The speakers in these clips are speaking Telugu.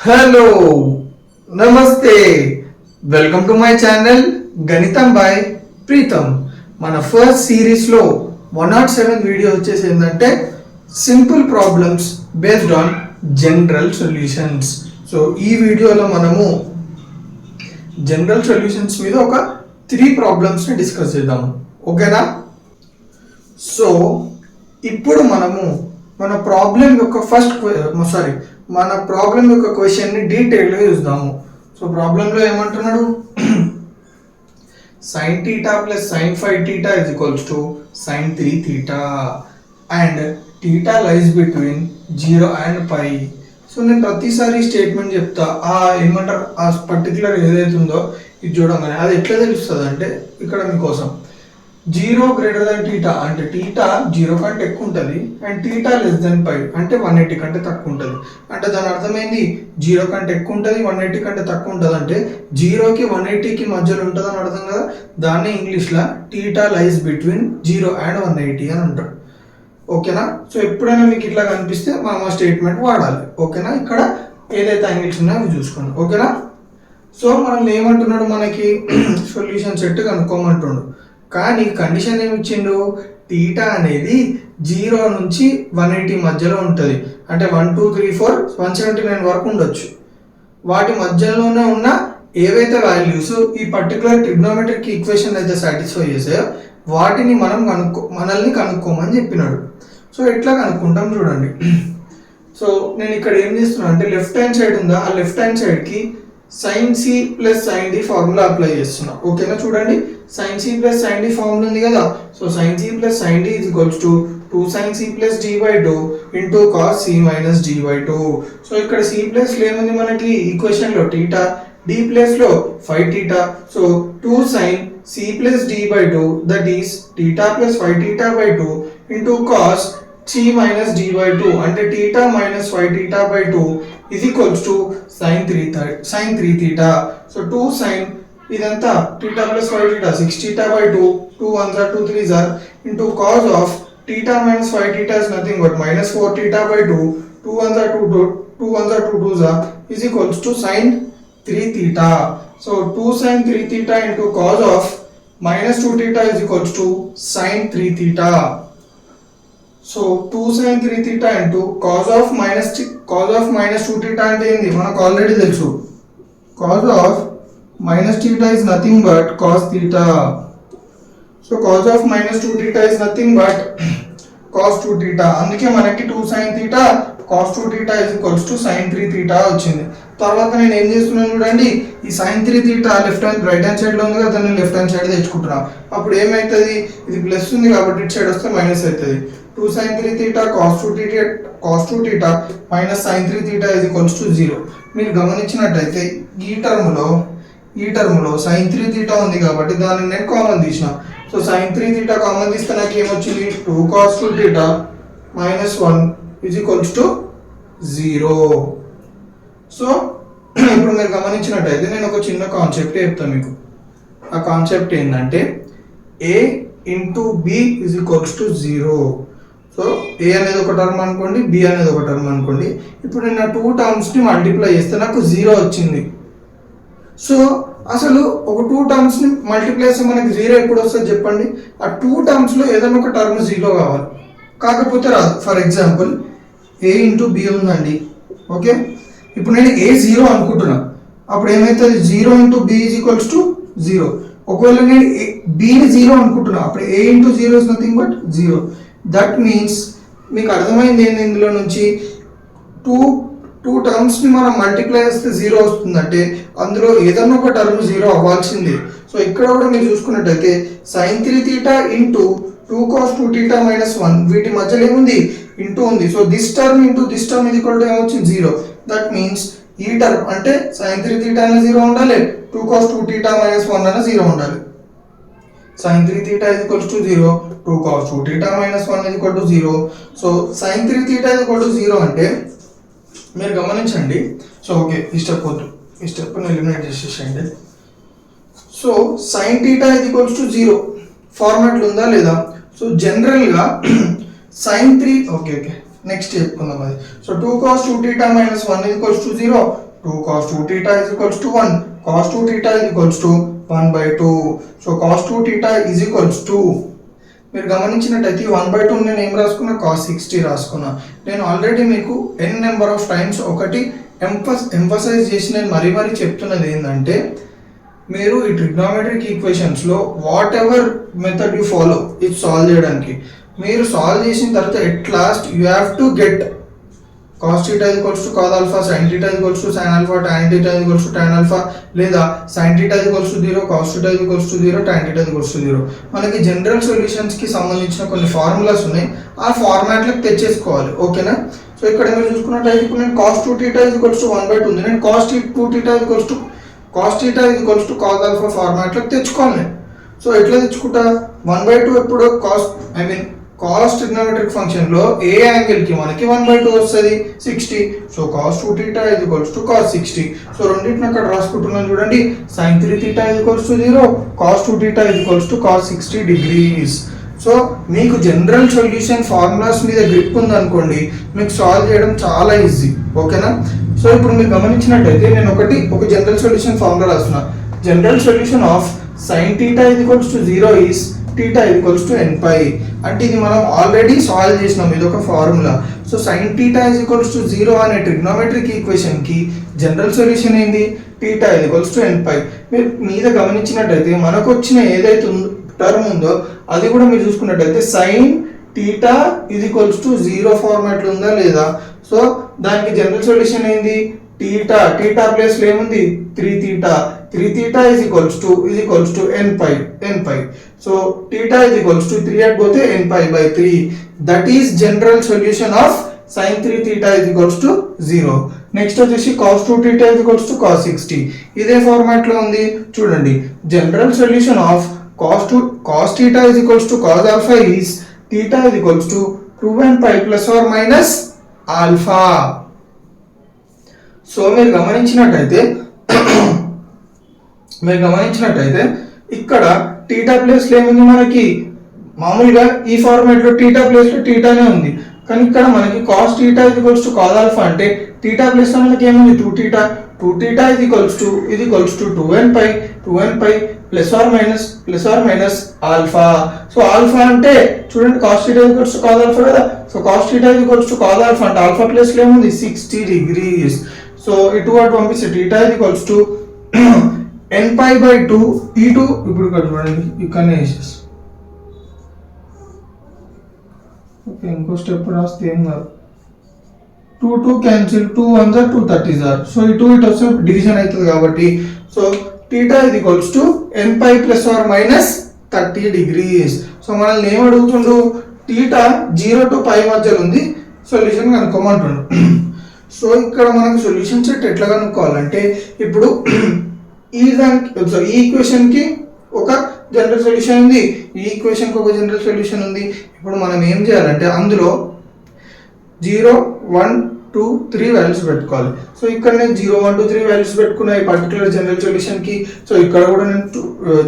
హలో నమస్తే వెల్కమ్ టు మై ఛానల్ గణితం బై ప్రీతం. మన ఫస్ట్ సిరీస్లో 107 వీడియో వచ్చేసి ఏంటంటే simple problems based on general solutions. So ఈ వీడియోలో మనము జనరల్ సొల్యూషన్స్ మీద ఒక 3 ప్రాబ్లమ్స్ని డిస్కస్ చేద్దాము. ఓకేనా? సో ఇప్పుడు మనము మన ప్రాబ్లం యొక్క క్వశ్చన్ని డీటెయిల్గా చూద్దాము. సో ప్రాబ్లంలో ఏమంటున్నాడు, sin theta plus sin 5 theta is equals to sin 3 theta and theta lies between 0 and pi. So నేను ప్రతిసారి స్టేట్మెంట్ చెప్తా, ఏమంటారు ఆ పర్టికులర్ ఏదైతే ఉందో ఇది చూడగానే అది ఎట్లా తెలుస్తుంది అంటే, ఇక్కడ మీకోసం 0 greater than theta అంటే theta 0 కంటే ఎక్కువ ఉంటుంది and theta less than pi అంటే 180 కంటే తక్కువ ఉంటుంది. అంటే దాని అర్థమైంది 0 కంటే ఎక్కువ ఉంటుంది 180 కంటే తక్కువ ఉంటుంది అంటే 0కి 180కి మధ్యలో ఉంటుంది అని అర్థం కదా. దాన్ని ఇంగ్లీష్లో theta lies between 0 and 180 అని అంటారు. ఓకేనా? సో ఎప్పుడైనా మీకు ఇట్లా కనిపిస్తే మనం ఆ స్టేట్మెంట్ వాడాలి. ఓకేనా? ఇక్కడ ఏదైతే యాంగిల్స్ ఉన్నాయో అవి చూసుకోండి. ఓకేనా? సో మనం ఏమంటున్నాడు, మనకి సొల్యూషన్ సెట్ కనుక్కోమంటుండు. కానీ కండిషన్ ఏమి ఇచ్చిండు, టీటా అనేది 0 నుంచి 180 మధ్యలో ఉంటుంది. అంటే 1 2 3 4 179 వరకు ఉండొచ్చు. వాటి మధ్యలోనే ఉన్న ఏవైతే వాల్యూస్ ఈ పర్టికులర్ ట్రిగ్నోమెట్రిక్ ఈక్వేషన్ అయితే సాటిస్ఫై చేసాయో వాటిని మనల్ని కనుక్కోమని చెప్పినాడు. సో ఎట్లా కనుక్కుంటాం చూడండి. సో నేను ఇక్కడ ఏం చేస్తున్నా అంటే, లెఫ్ట్ హ్యాండ్ సైడ్ ఉందా, ఆ లెఫ్ట్ హ్యాండ్ సైడ్కి sin c plus sin d formula apply చేస్తున్నా. ఓకేనా? చూడండి, sin c plus sin d formula ఉంది కదా. So sin c plus sin d is equals to 2 sin c plus d by 2 into cos c minus d by 2. So ఇక్కడ c ప్లస్ ఏముంది మనకి ఈక్వేషన్లో, టీటా, d ప్లస్లో 5 theta. So 2 sin c plus d by 2 that is theta plus 5 theta by 2 into cos c minus d by 2 అంటే theta minus 5 theta by 2 is equals to sin 3 theta. So 2 sin ఇదంతా theta plus 5 theta 6 theta by 2 2 1s are 2 3s are into cos of theta minus 5 theta is nothing but minus 4 theta by 2 2 1s are 2 1s are 2 2s are is equals to sin 3 theta. So 2 sin 3 theta into cos of minus 2 theta is equals to sin 3 theta. So 2 sin 3 theta into cos of minus 2 theta అంటే ఏంది మనకు ఆల్రెడీ తెలుసు. cos of minus theta is nothing but cos theta. So cos of minus 2 theta is nothing but cos 2 theta. అందుకే మనకి 2 sin theta cos 2 theta is equals to sin 3 theta వచ్చింది. తర్వాత నేను ఏం చేస్తున్నాను చూడండి, ఈ sin 3 theta right hand side లో ఉంది కదా, దాన్ని లెఫ్ట్ హ్యాండ్ సైడ్ తెచ్చుకుంటున్నా. అప్పుడు ఏమవుతుంది, ఇది ప్లస్ ఉంది కాబట్టి ఇటు సైడ్ వస్తే మైనస్ అవుతుంది. 2 sin 3 theta cos 2 theta minus sin 3 theta is equals to 0. మీరు గమనించినట్టయితే ఈ టర్మ్లో sin 3 theta ఉంది కాబట్టి దాన్ని నేను కామన్ తీసిన. సో sin 3 theta కామన్ తీస్తే నాకు ఏమొచ్చింది, 2 cos 2 theta minus 1 is equals to 0. So ఇప్పుడు మీరు గమనించినట్టయితే నేను ఒక చిన్న కాన్సెప్ట్ చెప్తాను మీకు. ఆ కాన్సెప్ట్ ఏంటంటే a into b is equals to 0. So A అనేది ఒక టర్మ్ అనుకోండి, బి అనేది ఒక టర్మ్ అనుకోండి. ఇప్పుడు నేను ఆ 2 టర్మ్స్ని మల్టిప్లై చేస్తే నాకు 0 వచ్చింది. సో అసలు ఒక 2 టర్మ్స్ని మల్టిప్లై చేస్తే మనకి 0 ఎప్పుడు వస్తుంది చెప్పండి? ఆ 2 టర్మ్స్లో ఏదైనా ఒక టర్మ్ 0 కావాలి, కాకపోతే రాదు. For example A into B ఉందండి. ఓకే, ఇప్పుడు నేను ఏ 0 అనుకుంటున్నా, అప్పుడు ఏమవుతుంది, 0 into B is equals to 0. ఒకవేళ నేను బిని 0 అనుకుంటున్నా, అప్పుడు A into 0 is nothing but 0. That means మీకు అర్థమైంది ఏంటి, ఇందులో నుంచి టూ టర్మ్స్ని మనం మల్టిప్లై చేస్తే 0 వస్తుందంటే అందులో ఏదన్నా ఒక టర్మ్ 0 అవ్వాల్సిందే. సో ఇక్కడ కూడా మీరు చూసుకున్నట్టయితే sin 3 theta into 2 cos 2 theta minus 1 వీటి మధ్యలో ఏముంది, ఇంటూ ఉంది. So this term into this term ఇది కూడా ఏమొచ్చింది, 0. దట్ మీన్స్ ఈ టర్మ్ అంటే sin 3 theta అనే 0 ఉండాలి, 2 cos 2 theta minus 1 అనే 0 ఉండాలి. sin 3 theta is equals to 0, 2 cos 2 theta minus 1 is equal to 0. So sin 3 theta is equal to 0 అంటే మీరు గమనించండి. సో ఓకే, ఈ స్టెప్ని ఎలిమినేట్ చేసేసేయండి. So sin theta is equals to 0 ఫార్మాట్లో ఉందా లేదా? సో జనరల్గా sin 3 ఓకే నెక్స్ట్ చెప్పుకుందాం అది. So 2 cos 2 theta minus 1 is equals to 0, 2 cos 2 theta is equals to 1. Cos 2 theta is equals to 1 by 2. So cos 2 theta is equals to, మీరు గమనించినట్టయితే 1/2 నేను ఏం రాసుకున్నా, cos 60 రాసుకున్నా. నేను ఆల్రెడీ మీకు n నెంబర్ ఆఫ్ టైమ్స్ ఒకటి ఎంఫసైజ్ చేసి నేను మరీ చెప్తున్నది ఏంటంటే, మీరు ఈ ట్రిగ్నోమెట్రిక్ ఈక్వేషన్స్లో whatever method you follow ఇది సాల్వ్ చేయడానికి, మీరు సాల్వ్ చేసిన తర్వాత at last you have to get cos theta is equals to cos alpha, sin theta is equals to sin alpha, tan theta is equals to tan alpha, లేదా sin theta is equals to 0, cos theta is equals to 0, tan theta is equals to 0. మనకి జనరల్ సొల్యూషన్స్కి సంబంధించిన కొన్ని ఫార్ములాస్ ఉన్నాయి, ఆ ఫార్మాట్లకు తెచ్చేసుకోవాలి. ఓకేనా? సో ఇక్కడ మీరు చూసుకున్నట్టయితే ఇప్పుడు నేను cos 2 theta is equals to 1/2 ఉంది, నేను cos 2 theta is equals to cos alpha ఫార్మాట్లకు తెచ్చుకోవాలి. సో ఎట్లా తెచ్చుకుంటా, 1/2 ఎప్పుడు కాస్ ట్రిగ్నోమెట్రిక్ ఫంక్షన్ లో ఏ యాంగిల్ కి మనకి 1/2 వస్తుంది, 60. So cos 2 theta is equals to cos 60. So రెండింటిని అక్కడ రాసుకుంటున్నాను చూడండి, sin 3 theta is equals to 0, cos 2 theta is equals to cos 60 degrees. So మీకు జనరల్ సొల్యూషన్ ఫార్ములాస్ మీద గ్రిప్ ఉందనుకోండి, మీకు సాల్వ్ చేయడం చాలా ఈజీ. ఓకేనా? సో ఇప్పుడు మీరు గమనించినట్టయితే నేను ఒక జనరల్ సొల్యూషన్ ఫార్ములా రాస్తున్నా. General solution of sin theta is equals to 0 is theta is equals to n pi. అంటే ఇది మనం ఆల్రెడీ సాల్వ్ చేసినాం, ఇది ఒక formula. So sin theta is equals to 0 అనే ట్రిగ్నోమెట్రిక్ ఈక్వేషన్ కి జనరల్ సొల్యూషన్ ఏంది, theta is equals to n pi. మీరు మీద గమనించినట్టయితే మనకు వచ్చిన ఏదైతే టర్మ్ ఉందో అది కూడా మీరు చూసుకున్నట్టయితే sin theta is equals to 0 ఫార్మాట్లో ఉందా లేదా. సో దానికి జనరల్ సొల్యూషన్ ఏంది, theta ప్లేస్ లో ఏముంది 3 theta is equals to n pi. So theta is equals to 3 at both n pi by 3. That is general solution of sin 3 theta is equals to 0. Next వచ్చేసి cos 2 theta is equals to cos 60. ఇదే ఫార్మాట్ లో ఉంది చూడండి. General solution of cos theta is equals to cos alpha is theta is equals to 2n pi plus or minus alpha. So మీరు గమనించినట్టయితే ఇక్కడ టీటా ప్లేస్ లో ఏముంది, మనకి మామూలుగా ఈ ఫార్మాట్ లో టీటా ప్లేస్ లో టీటానే ఉంది, కానీ ఇక్కడ మనకి cos theta is equals to cos alpha అంటే టీటా ప్లేస్ లో మనకి ఏముంది 2 theta is equals to 2n pi plus or minus alpha. So alpha అంటే చూడండి cos theta is equals to cos alpha కదా. So cos theta is equals to cos alpha అంటే ఆల్ఫా ప్లేస్ లో ఏముంది 60 degrees. సో ఇటు అటు పంపిస్తే theta is equals to n pi by 2 e2. ఇప్పుడు ఇక్కడ చూడండి ఇక్కడనే వేసేసి ఓకే, ఇంకో స్టెప్ రాస్తే ఏం కాదు, 2 క్యాన్సిల్, 2 1 2 30 ఆర్. సో ఈ 2 ఇటు వస్తే డివిజన్ అవుతుంది కాబట్టి so theta is equals to n pi plus or minus 30 degrees. So మనల్ని ఏం అడుగుతుండు, theta 0 to pi మధ్యలో ఉంది, సొల్యూషన్ కనుక్కోమంటుండు. సో ఇక్కడ మనకు సొల్యూషన్ సెట్ ఎట్లా కనుక్కోవాలంటే, ఇప్పుడు ఈ ఈక్వేషన్ కి ఒక జనరల్ సొల్యూషన్ ఉంది, ఈ ఈక్వేషన్ కి ఒక జనరల్ సొల్యూషన్ ఉంది. ఇప్పుడు మనం ఏం చేయాలంటే అందులో 0 1 2 3 వాల్యూస్ పెట్టుకోవాలి. సో ఇక్కడ నేను 0 1 2 3 వాల్యూస్ పెట్టుకున్న ఈ పర్టికులర్ జనరల్ సొల్యూషన్ కి, సో ఇక్కడ కూడా నేను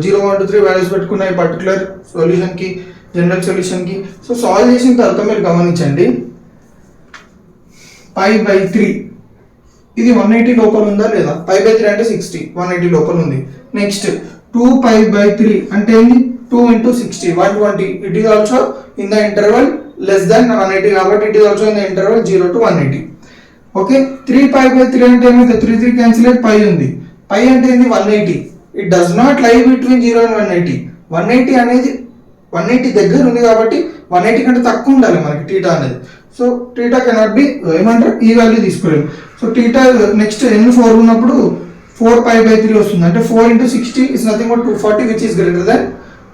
0 1 2 3 వాల్యూస్ పెట్టుకున్న ఈ పర్టికులర్ సొల్యూషన్ కి, జనరల్ సొల్యూషన్ కి. సో సాల్వ్ చేసిన తర్వాత మీరు గమనించండి, pi by 3 ఇది 180 లోపల ఉందా లేదా, pi by 3 అంటే 60, 180 లోపల ఉంది. నెక్స్ట్ 2 pi by 3 అంటే ఏంటి, 2 into 60 120. It is also in the interval less than 180 కాబట్టి it is also in the interval 0 to 180. Okay, 3 pi by 3 అంటే ఏమైతే 3 క్యాన్సిల్ అయ్యి pi ఉంది. pi అంటే ఏంది 180. ఇట్ డస్ నాట్ లై బిట్వీన్ 0 and 180. 180 అనేది 180 దగ్గర ఉంది కాబట్టి 180 కంటే తక్కువ ఉండాలి మనకి టీటా అనేది. సో టీటా కెనాట్ బి ఏమంటారు, ఈ వాల్యూ తీసుకోలేము. సో టీటా నెక్స్ట్ n4 ఉన్నప్పుడు 4 pi by 3 వస్తుంది, అంటే 4 into 60 is nothing but 240 which is greater than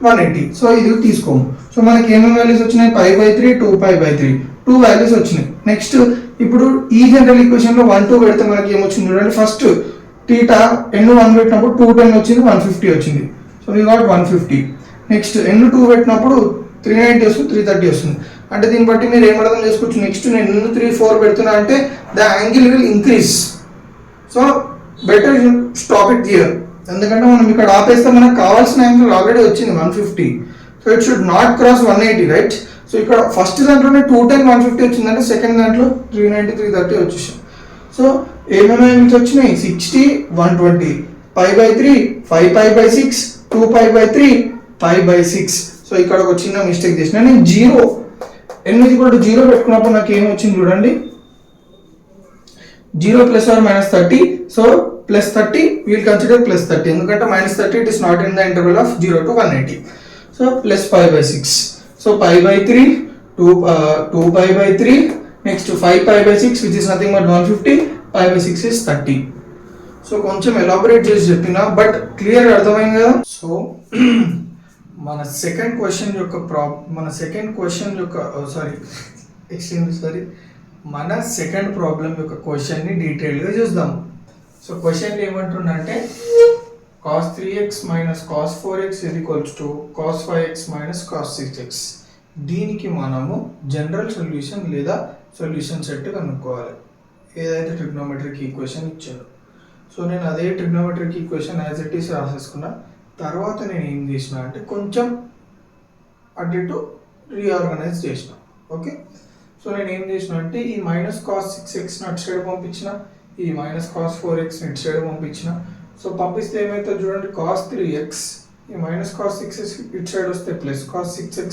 180. So ఇది తీసుకోము. సో మనకి ఏమేమి వాల్యూస్ వచ్చినాయి, pi by 3 2 pi by 3 2 values వచ్చినాయి. నెక్స్ట్ ఇప్పుడు ఈ జనరల్ ఈక్వేషన్ లో 1 2 పెడితే మనకి ఏమొచ్చింది చూడండి. ఫస్ట్ టీటా n1 పెట్టినప్పుడు 210 వచ్చింది, 150 వచ్చింది. So we got 150. Next n2 పెట్టినప్పుడు 390 వస్తుంది, 330 వస్తుంది. అంటే దీన్ని బట్టి మీరు ఏం అర్థం చేసుకోవచ్చు, నెక్స్ట్ నేను n 3 4 పెడుతున్నా అంటే the angle will increase. So better stop it here, ఎందుకంటే మనం ఇక్కడ ఆపేస్తే మనకు కావాల్సిన యాంగిల్ ఆల్రెడీ వచ్చింది 150. So it should not cross 180 right. So ఇక్కడ ఫస్ట్ దాంట్లోనే 210 150 వచ్చిందంటే సెకండ్ దాంట్లో 390 330 వచ్చేసాం. సో ఏమేమి యూనిట్స్ వచ్చినాయి 60 120 π/3 5π/6 2π/3 π/6. సో ఇక్కడ ఒక చిన్న మిస్టేక్ చేసిన నేను జీరో n=0 పెట్టుకున్నప్పుడు నాకు ఏం వచ్చింది చూడండి 0 ± 30. సో +30 we'll consider +30 ఎందుకంటే -30 it is not in the interval of 0 to 180. So +π/6. So π/3 2π/3 next 5π/6 which is nothing but 150. π/6 is 30. So కొంచెం ఎలాబొరేట్ చేసి చెప్పిన బట్ క్లియర్ అర్థమైంది కదా. సో మన సెకండ్ క్వశ్చన్ యొక్క మన సెకండ్ ప్రాబ్లం యొక్క క్వశ్చన్ని డీటెయిల్గా చూద్దాం. సో క్వశ్చన్ ఏమంటుందంటే cos 3x minus cos 4x is equals to cos 5x minus cos 6x. దీనికి మనము జనరల్ సొల్యూషన్ లేదా సొల్యూషన్ సెట్ కనుక్కోవాలి. ఏదైతే ట్రిగ్నోమెట్రిక్ ఈక్వేషన్ ఇచ్చాడు. సో నేను అదే trigonometric equation as it is రాసేసుకున్నా. తర్వాత నేను ఏం చేసిన అంటే కొంచెం అటు ఇటు రీఆర్గనైజ్ చేసిన. ఓకే, సో నేను ఏం చేసిన అంటే ఈ -cos 6x అటు సైడ్ పంపించిన, ఈ -cos 4x ఇటు సైడ్ పంపించిన. సో పంపిస్తే ఏమైతే చూడండి cos 3x ఈ -cos 6x ఇటు సైడ్ వస్తే +cos 6x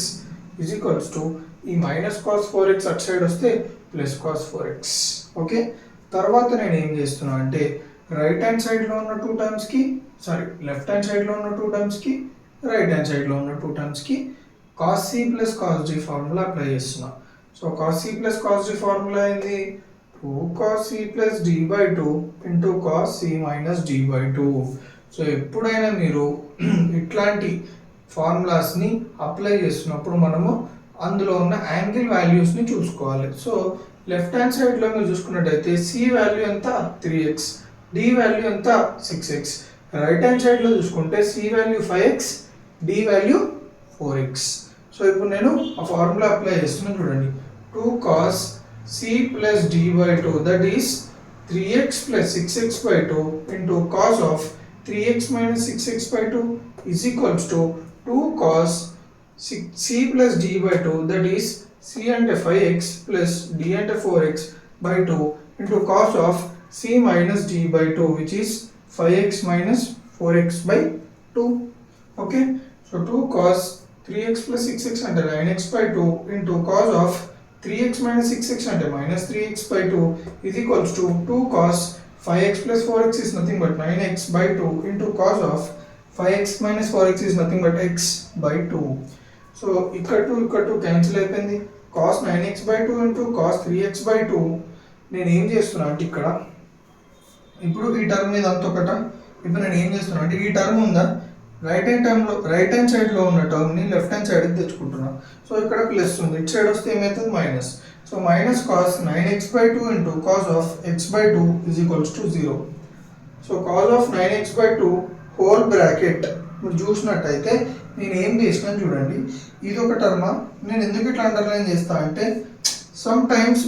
is equals to ఈ -cos 4x అటు సైడ్ వస్తే +cos 4x. ఓకే, తర్వాత నేను ఏం చేస్తున్నా అంటే రైట్ హ్యాండ్ సైడ్లో ఉన్న 2 టర్మ్స్కి లెఫ్ట్ హ్యాండ్ సైడ్లో ఉన్న 2 టర్మ్స్కి రైట్ హ్యాండ్ సైడ్లో ఉన్న 2 టర్మ్స్కి cos c + cos d formula apply చేస్తున్నా. So cos c + cos d formula ఏంది 2 cos c + d/2 into cos c - d/2. So ఎప్పుడైనా మీరు ఇట్లాంటి ఫార్ములాస్ని అప్లై చేస్తున్నప్పుడు మనము అందులో ఉన్న యాంగిల్ వాల్యూస్ని చూసుకోవాలి. సో లెఫ్ట్ హ్యాండ్ సైడ్లో మీరు చూసుకున్నట్టయితే c వాల్యూ ఎంత 3x, d వాల్యూ ఎంత 6x. రైట్ హ్యాండ్ సైడ్లో చూసుకుంటే c value 5x, d value 4x. So ఇప్పుడు నేను ఆ ఫార్ములా అప్లై చేస్తున్నాను చూడండి 2 cos c + d/2 that is 3x + 6x/2 into cos of 3x - 6x/2 is equals to 2 cos c + d/2 that is c అంటే 5x ప్లస్ d అంటే 4x/2 into cos of c - d/2 which is 5x - 4x/2. Okay, so 2 cos 3x + 6x అంటే 9x/2 into cos of 3x - 6x అంటే -3x/2 is equals to 2 cos 5x + 4x is nothing but 9x/2 into cos of 5x - 4x is nothing but x/2. So ఇక్కడ 2 క్యాన్సిల్ అయిపోయింది. cos 9x/2 into cos 3x/2 నేను ఏం చేస్తున్నా అంటే ఇక్కడ ఇప్పుడు ఈ టర్మ్ మీద అంత ఒకట. ఇప్పుడు నేను ఏం చేస్తున్నా అంటే ఈ టర్మ్ ఉందా రైట్ హ్యాండ్ సైడ్లో ఉన్న టర్మ్ని లెఫ్ట్ హ్యాండ్ సైడ్కి తెచ్చుకుంటున్నా. సో ఇక్కడ ప్లస్ ఉంది, ఇటు సైడ్ వస్తే ఏమవుతుంది minus. So -cos 9x/2 into cos of x/2 is equals to 0. So cos of 9x/2 whole bracket మీరు చూసినట్టయితే నేను ఏం చేసినా చూడండి ఇది ఒక టర్మా. నేను ఎందుకు ఇట్లా అండర్లైన్ చేస్తా అంటే sometimes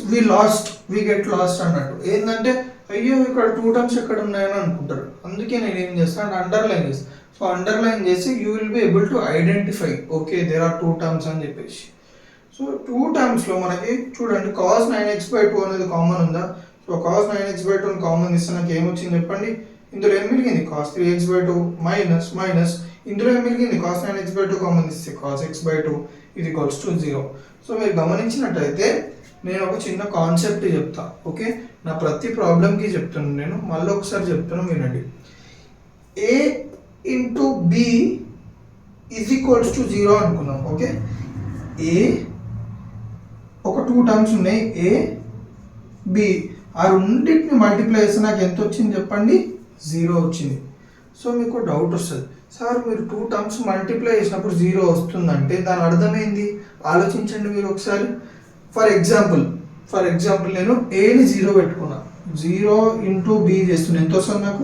we get lost అన్నట్టు. ఏంటంటే అయ్యో ఇక్కడ 2 టర్మ్స్ ఎక్కడ ఉన్నాయని అనుకుంటారు. అందుకే నేను ఏం చేస్తాను అంటే అండర్లైన్ చేస్తాను. సో అండర్లైన్ చేసి you will be able to identify okay there are 2 terms అని చెప్పేసి. సో 2 టర్మ్స్లో మనకి చూడండి cos 9x/2 అనేది కామన్ ఉందా. సో cos 9x/2 కామన్ ఇస్తే నాకు ఏమొచ్చింది చెప్పండి. ఇందులో ఏం మిగిలింది cos 3x/2 మైనస్ ఇందులో ఏం మిగిలింది cos 9x/2 కామన్ ఇస్తే cos x/2 ఇది ఈక్వల్స్ టు 0. సో మీరు గమనించినట్టయితే నేను ఒక చిన్న కాన్సెప్ట్ చెప్తా. ఓకే, నా ప్రతి ప్రాబ్లంకి చెప్తున్నాను నేను, మళ్ళీ ఒకసారి చెప్తాను వినండి. a into b is equals to 0 అనుకున్నాం. ఓకే, ఏ ఒక 2 టర్మ్స్ ఉన్నాయి a b, ఆ రెండింటిని మల్టిప్లై చేస్తే నాకు ఎంత వచ్చింది చెప్పండి 0 వచ్చింది. సో మీకు డౌట్ వస్తుంది, సార్ మీరు 2 టర్మ్స్ మల్టిప్లై చేసినప్పుడు 0 వస్తుందంటే దాని అర్థమైంది. ఆలోచించండి మీరు ఒకసారి. ఫర్ ఎగ్జాంపుల్ నేను ఏని 0 పెట్టుకున్నా, 0 ఇంటూ b చేస్తున్నా, ఎంత వస్తుంది నాకు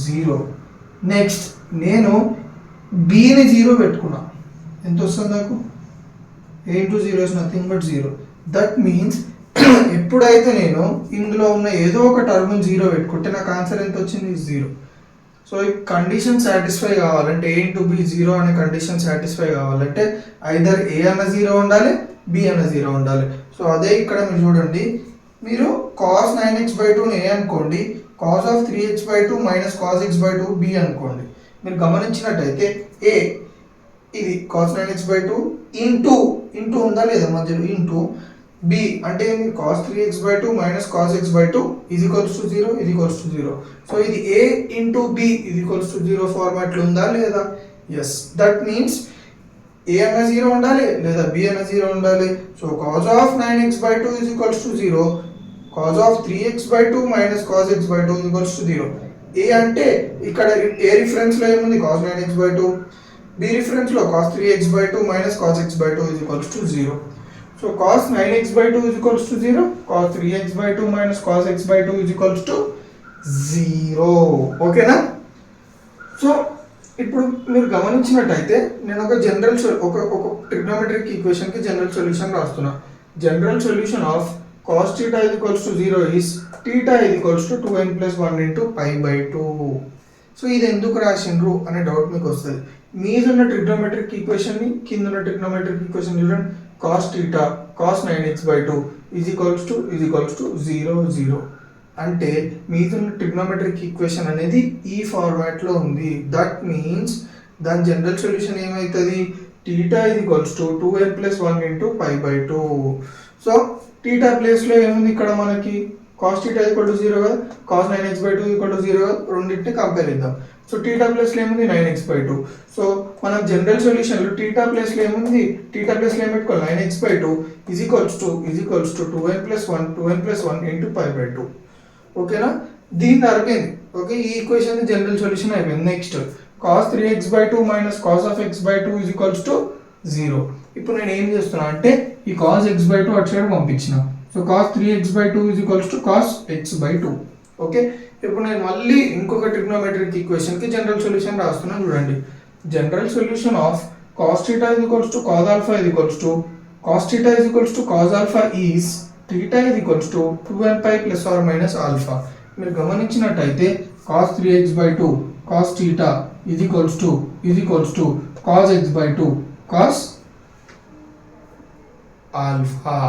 0. నెక్స్ట్ నేను bని 0 పెట్టుకున్నా, ఎంత వస్తుంది నాకు a into 0 is nothing but 0. That means ఎప్పుడైతే నేను ఇందులో ఉన్న ఏదో ఒక టర్మ్ 0 పెట్టుకుంటే నాకు ఆన్సర్ ఎంత వచ్చింది 0. సో ఈ కండిషన్ సాటిస్ఫై కావాలంటే a ఇంటూ b 0 అనే కండిషన్ సాటిస్ఫై కావాలంటే ఐదర్ a అన్న 0 ఉండాలి b అన్న 0 ఉండాలి. సో అదే ఇక్కడ మీరు చూడండి, మీరు కాస్ 9x/2 ఏ అనుకోండి, cos of 3x/2 minus cos x/2 B అనుకోండి. మీరు గమనించినట్టయితే ఏ ఇది కాస్ 9x/2 ఇంటూ ఉందా లేదా మధ్యలో ఇంటూ బి అంటే cos 3x/2 minus cos x/2 is equals to 0 ఇది ఈక్వల్స్ టు 0. సో ఇది A into B is equals to 0 ఫార్మాట్లో ఉందా లేదా? ఎస్, దట్ మీన్స్ ఏ అన్న 0 ఉండాలి లేదా బి అన్న 0 ఉండాలి. So cos of 9x/2 is equals to 0, cos of 3x/2 minus cos x/2 is equals to 0. A అంటే ఇక్కడ ఏ రిఫరెన్స్లో ఏముంది కాస్ 9x/2, బి రిఫరెన్స్లో cos 3x/2 minus cos x/2 is equals to 0. So cos 9x/2 is equals to 0, cos 3x/2 minus cos x/2 is equals to 0. ఓకేనా? సో ఇప్పుడు మీరు గమనించినట్టయితే నేను ఒక జనరల్ ఒక ట్రిగ్నోమెట్రిక్ ఈక్వేషన్కి జనరల్ సొల్యూషన్ రాస్తున్నా. General solution of cos θ is equals to 0 is θ is equals to 2n plus 1 into pi/2. So ఇది ఎందుకు రాసిండ్రు అనే డౌట్ మీకు వస్తుంది. మీద ఉన్న ట్రిగ్నోమెట్రిక్ ఈక్వేషన్ని కింద ఉన్న ట్రిగ్నోమెట్రిక్ ఈక్వేషన్ చూడండి. cos θ cos 9x/2 is equals to 0 0 అంటే మీదున్న ట్రిగ్నోమెట్రిక్ ఈక్వేషన్ అనేది ఈ ఫార్మాట్లో ఉంది. దట్ మీన్స్ దాని జనరల్ సొల్యూషన్ ఏమవుతుంది? θ is equals to 2n plus 1 into pi/2. So θ ప్లేస్లో ఏముంది ఇక్కడ మనకి cos θ is equal to 0 కదా, cos 9x/2 is equal to 0 కదా, రెండింటిని కంపేర్ చేద్దాం. సో θ ప్లేస్లో ఏముంది 9x/2. సో మనం జనరల్ సొల్యూషన్లో θ ప్లేస్లో ఏముంది, θ ప్లేస్లో ఏం పెట్టుకోవాలి 9x/2 is equals to 2n plus 1 into pi/2. ఓకేనా? దీన్ని అయిపోయింది. ఓకే, ఈ ఈక్వేషన్ జనరల్ సొల్యూషన్ అయిపోయింది. Next cos 3x/2 minus cos of x/2 is equals to 0. ఇప్పుడు నేను ఏం చేస్తున్నా అంటే ఈ cos x/2 అటు సైడ్ పంపించిన. So cos 3x/2 is equals to cos x/2. Okay, ఇప్పుడు నేను మళ్ళీ ఇంకొక ట్రిగ్నోమెట్రిక్ ఈక్వేషన్కి జనరల్ సొల్యూషన్ రాస్తున్నాను చూడండి. General solution of cos θ is equals to cos alpha is equals to cos θ is equals to cos alpha is θ is equals to 2n pi plus or minus alpha. మీరు గమనించినట్టయితే cos 3x/2 cos θ is equals to cos x/2 cos alpha.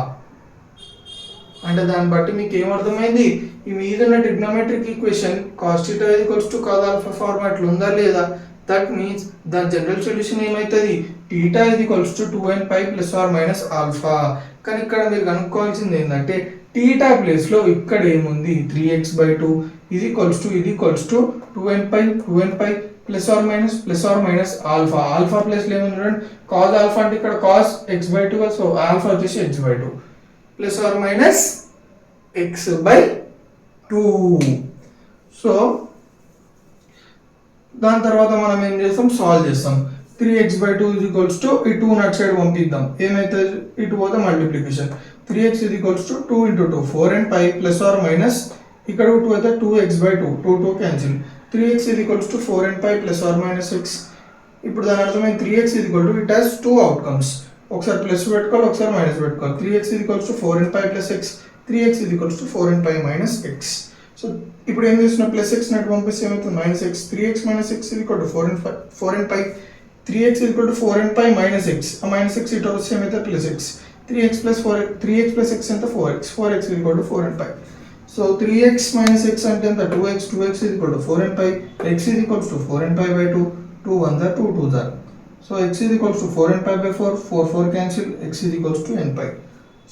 అంటే దాన్ని బట్టి మీకు ఏమర్థమైంది? ఈ మీద ఉన్న trigonometric equation cos θ is equals to cos alpha ఫార్మాట్లో ఉందా లేదా? దట్ మీన్స్ దాని జనరల్ సొల్యూషన్ ఏమవుతుంది? θ is equals to 2n pi plus or minus alpha. కానీ ఇక్కడ మీరు కనుక్కోవాల్సింది ఏంటంటే θ ప్లేస్లో ఇక్కడ ఏముంది 3x/2 is equals to 2n pi plus or minus alpha. Alpha ప్లేస్లో ఏముంది చూడండి, cos alpha అంటే ఇక్కడ cos x/2, సో ఆల్ఫా వచ్చేసి x/2 plus or minus x/2. So దాని తర్వాత మనం ఏం చేస్తాం, సాల్వ్ చేస్తాం. 3x/2 is equals to ఈ 2 నట్ సైడ్ పంపిద్దాం. ఏమైతే ఇటు పోతే multiplication 3x is equals to 2 into 2 4n pi plus or minus ఇక్కడ 2 అయితే 2x/2 2 cancel. 3x is equals to 4n pi plus or minus x. ఇప్పుడు దాని అర్థమైంది 3x is equal to it has 2 outcomes. ఒకసారి ప్లస్ పెట్టుకోవాలి, ఒకసారి మైనస్ పెట్టుకోవాలి. 3x is equals to 4n pi plus x, 3x is equals to 4n pi minus x. So ఇప్పుడు ఏం చేస్తున్నా ప్లస్ ఎక్స్ నటు పంపిస్తే ఏమవుతుంది minus X. 3x minus x is equal to 4n pi. 3x is equal to 4n pi minus x. ఆ మైనస్ ఎక్స్ ఇటు వస్తే ఏమైతే plus X. 3x plus x ఎంత 4x. 4x is equal to 4n pi. So 3x minus x అంటే ఎంత 2x. 2x is equal to 4n pi. x is equal to 4n pi by 2. 2 1 are 2 2 are. So x is equals to 4n pi by 4. 4 cancel. X is equals to n pi.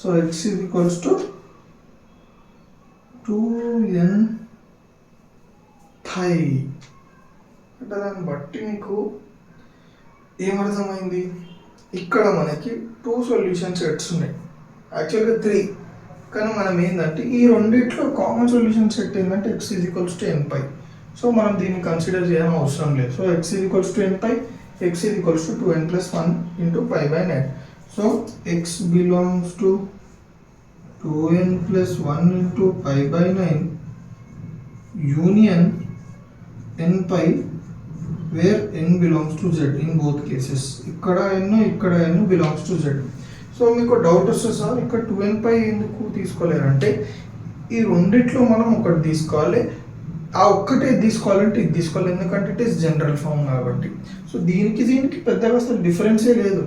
So x is equals to 2n pi. అంటే దాన్ని బట్టి మీకు ఏమర్థమైంది? ఇక్కడ మనకి 2 సొల్యూషన్ సెట్స్ ఉన్నాయి, యాక్చువల్గా 3. కానీ మనం ఏంటంటే ఈ రెండిట్లో కామన్ సొల్యూషన్ సెట్ ఏంటంటే x is equals to n pi. So మనం దీన్ని కన్సిడర్ చేయడం అవసరం లేదు. So x is equals to n pi, x is equals to 2n plus 1 into pi by 9. So x belongs to 2n plus 1 into pi by 9 union n pi where n belongs to z in both cases. ఇక్కడ n belongs to z. So మీకు డౌట్ వస్తుంది సార్ ఇక్కడ 2n pi ఎందుకు తీసుకోలేరంటే ఈ రెండిట్లో మనం ఒకటి తీసుకోవాలి, ఆ ఒక్కటే తీసుకోవాలంటే ఇది తీసుకోవాలి, ఎందుకంటే ఇట్ ఈస్ జనరల్ ఫామ్ కాబట్టి. సో దీనికి పెద్దగా అసలు డిఫరెన్సే లేదు.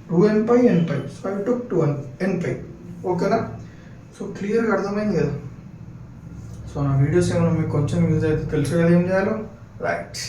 2n pi n pi. So I took 2n pi. ఓకేనా? సో క్లియర్గా అర్థమైంది కదా. సో నా వీడియోస్ ఏమైనా మీకు కొంచెం యూజ్ అయితే తెలుసు కదా ఏం చేయాలో. రైట్.